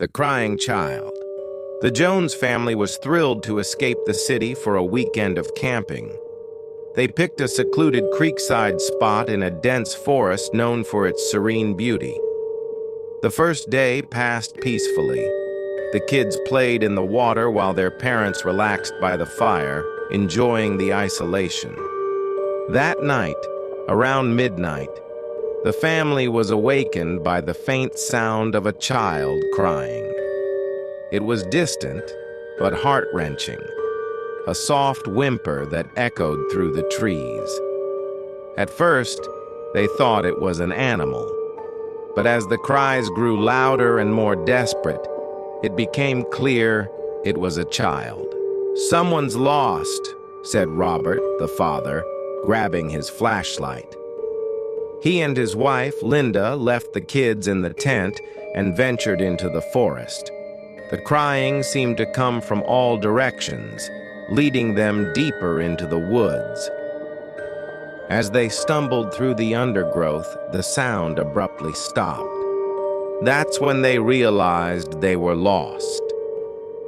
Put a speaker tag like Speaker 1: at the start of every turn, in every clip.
Speaker 1: The Crying Child. The Jones family was thrilled to escape the city for a weekend of camping. They picked a secluded creekside spot in a dense forest known for its serene beauty. The first day passed peacefully. The kids played in the water while their parents relaxed by the fire, enjoying the isolation. That night, around midnight, the family was awakened by the faint sound of a child crying. It was distant, but heart-wrenching, a soft whimper that echoed through the trees. At first, they thought it was an animal, but as the cries grew louder and more desperate, it became clear it was a child. "Someone's lost," said Robert, the father, grabbing his flashlight. He and his wife, Linda, left the kids in the tent and ventured into the forest. The crying seemed to come from all directions, leading them deeper into the woods. As they stumbled through the undergrowth, the sound abruptly stopped. That's when they realized they were lost.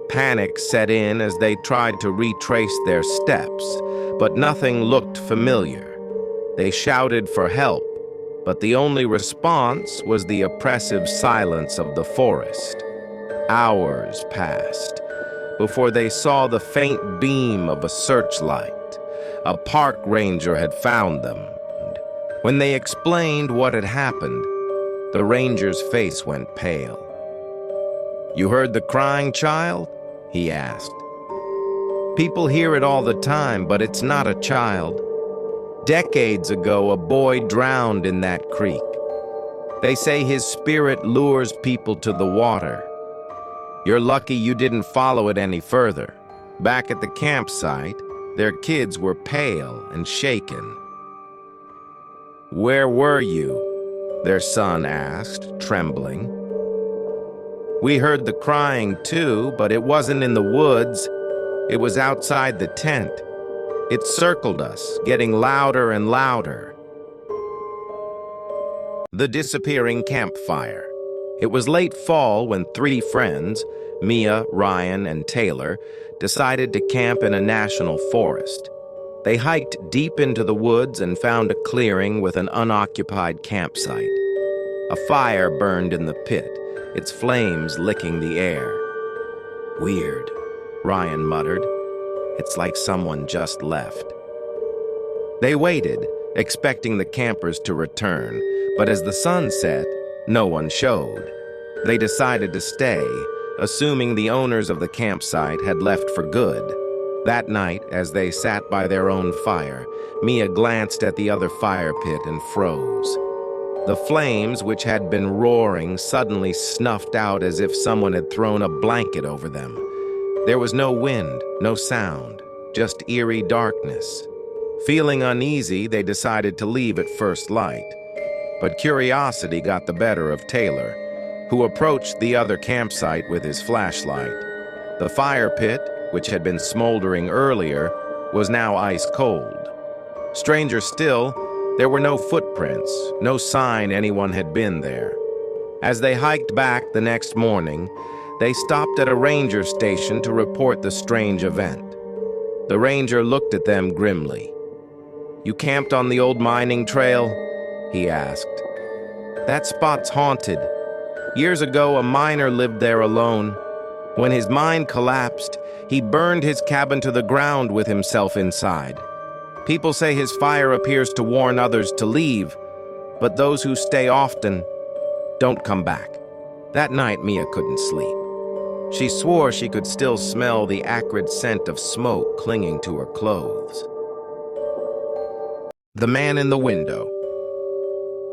Speaker 1: Panic set in as they tried to retrace their steps, but nothing looked familiar. They shouted for help, but the only response was the oppressive silence of the forest. Hours passed before they saw the faint beam of a searchlight. A park ranger had found them. When they explained what had happened, the ranger's face went pale. "You heard the crying child?" he asked. "People hear it all the time, but it's not a child. Decades ago, a boy drowned in that creek. They say his spirit lures people to the water. You're lucky you didn't follow it any further." Back at the campsite, their kids were pale and shaken. "Where were you?" their son asked, trembling. "We heard the crying too, but it wasn't in the woods. It was outside the tent. It circled us, getting louder and louder." The Disappearing Campfire. It was late fall when three friends, Mia, Ryan, and Taylor, decided to camp in a national forest. They hiked deep into the woods and found a clearing with an unoccupied campsite. A fire burned in the pit, its flames licking the air. "Weird," Ryan muttered. "It's like someone just left." They waited, expecting the campers to return, but as the sun set, no one showed. They decided to stay, assuming the owners of the campsite had left for good. That night, as they sat by their own fire, Mia glanced at the other fire pit and froze. The flames, which had been roaring, suddenly snuffed out as if someone had thrown a blanket over them. There was no wind, no sound, just eerie darkness. Feeling uneasy, they decided to leave at first light. But curiosity got the better of Taylor, who approached the other campsite with his flashlight. The fire pit, which had been smoldering earlier, was now ice cold. Stranger still, there were no footprints, no sign anyone had been there. As they hiked back the next morning, they stopped at a ranger station to report the strange event. The ranger looked at them grimly. "You camped on the old mining trail?" he asked. "That spot's haunted. Years ago, a miner lived there alone. When his mine collapsed, he burned his cabin to the ground with himself inside. People say his fire appears to warn others to leave, but those who stay often don't come back." That night, Mia couldn't sleep. She swore she could still smell the acrid scent of smoke clinging to her clothes. The Man in the Window.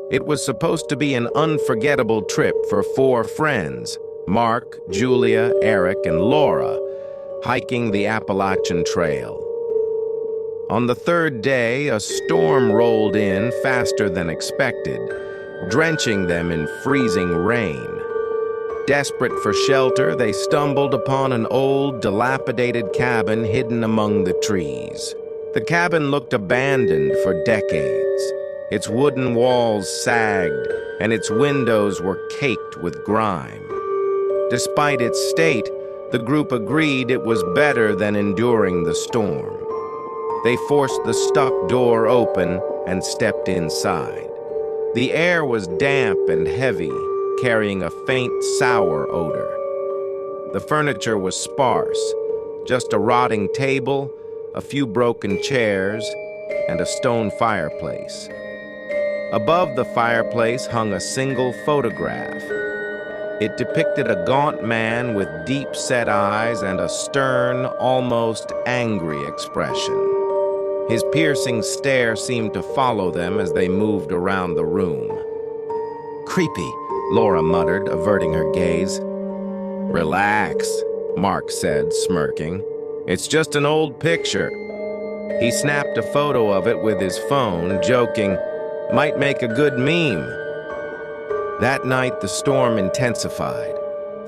Speaker 1: It was supposed to be an unforgettable trip for four friends, Mark, Julia, Eric, and Laura, hiking the Appalachian Trail. On the third day, a storm rolled in faster than expected, drenching them in freezing rain. Desperate for shelter, they stumbled upon an old, dilapidated cabin hidden among the trees. The cabin looked abandoned for decades. Its wooden walls sagged, and its windows were caked with grime. Despite its state, the group agreed it was better than enduring the storm. They forced the stuck door open and stepped inside. The air was damp and heavy, carrying a faint, sour odor. The furniture was sparse, just a rotting table, a few broken chairs, and a stone fireplace. Above the fireplace hung a single photograph. It depicted a gaunt man with deep-set eyes and a stern, almost angry expression. His piercing stare seemed to follow them as they moved around the room. "Creepy," Laura muttered, averting her gaze. "Relax," Mark said, smirking. "It's just an old picture." He snapped a photo of it with his phone, joking, "Might make a good meme." That night, the storm intensified.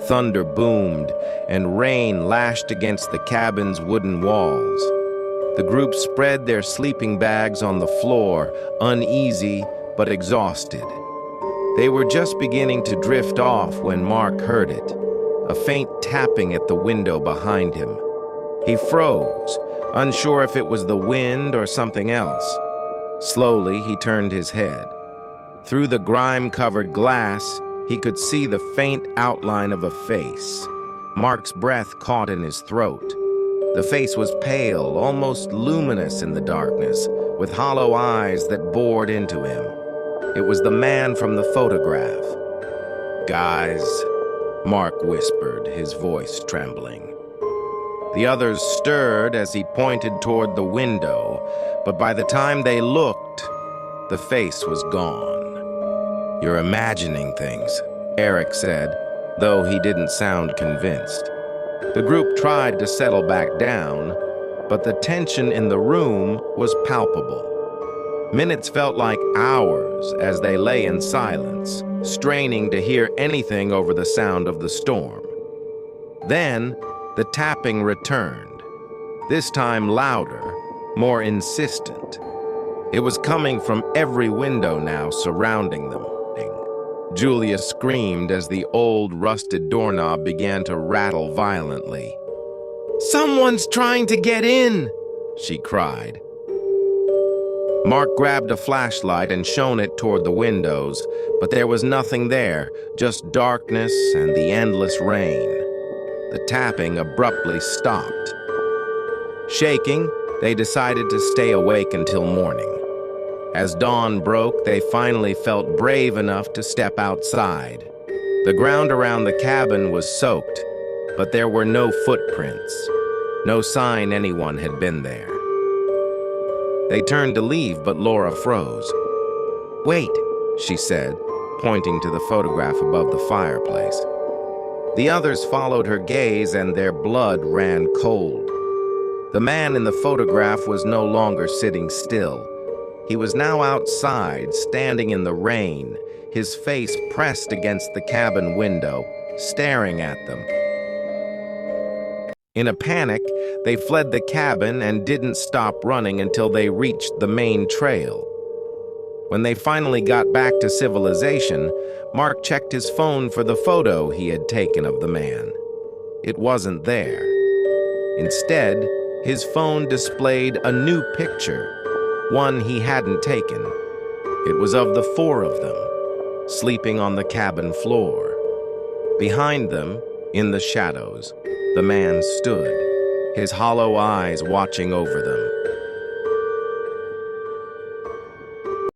Speaker 1: Thunder boomed, and rain lashed against the cabin's wooden walls. The group spread their sleeping bags on the floor, uneasy but exhausted. They were just beginning to drift off when Mark heard it, a faint tapping at the window behind him. He froze, unsure if it was the wind or something else. Slowly, he turned his head. Through the grime-covered glass, he could see the faint outline of a face. Mark's breath caught in his throat. The face was pale, almost luminous in the darkness, with hollow eyes that bored into him. It was the man from the photograph. "Guys," Mark whispered, his voice trembling. The others stirred as he pointed toward the window, but by the time they looked, the face was gone. "You're imagining things," Eric said, though he didn't sound convinced. The group tried to settle back down, but the tension in the room was palpable. Minutes felt like hours as they lay in silence, straining to hear anything over the sound of the storm. Then, the tapping returned, this time louder, more insistent. It was coming from every window now surrounding them. Julia screamed as the old rusted doorknob began to rattle violently. "Someone's trying to get in!" she cried. Mark grabbed a flashlight and shone it toward the windows, but there was nothing there, just darkness and the endless rain. The tapping abruptly stopped. Shaking, they decided to stay awake until morning. As dawn broke, they finally felt brave enough to step outside. The ground around the cabin was soaked, but there were no footprints, no sign anyone had been there. They turned to leave, but Laura froze. "Wait," she said, pointing to the photograph above the fireplace. The others followed her gaze, and their blood ran cold. The man in the photograph was no longer sitting still. He was now outside, standing in the rain, his face pressed against the cabin window, staring at them. In a panic, they fled the cabin and didn't stop running until they reached the main trail. When they finally got back to civilization, Mark checked his phone for the photo he had taken of the man. It wasn't there. Instead, his phone displayed a new picture, one he hadn't taken. It was of the four of them, sleeping on the cabin floor. Behind them, in the shadows, the man stood, his hollow eyes watching over them.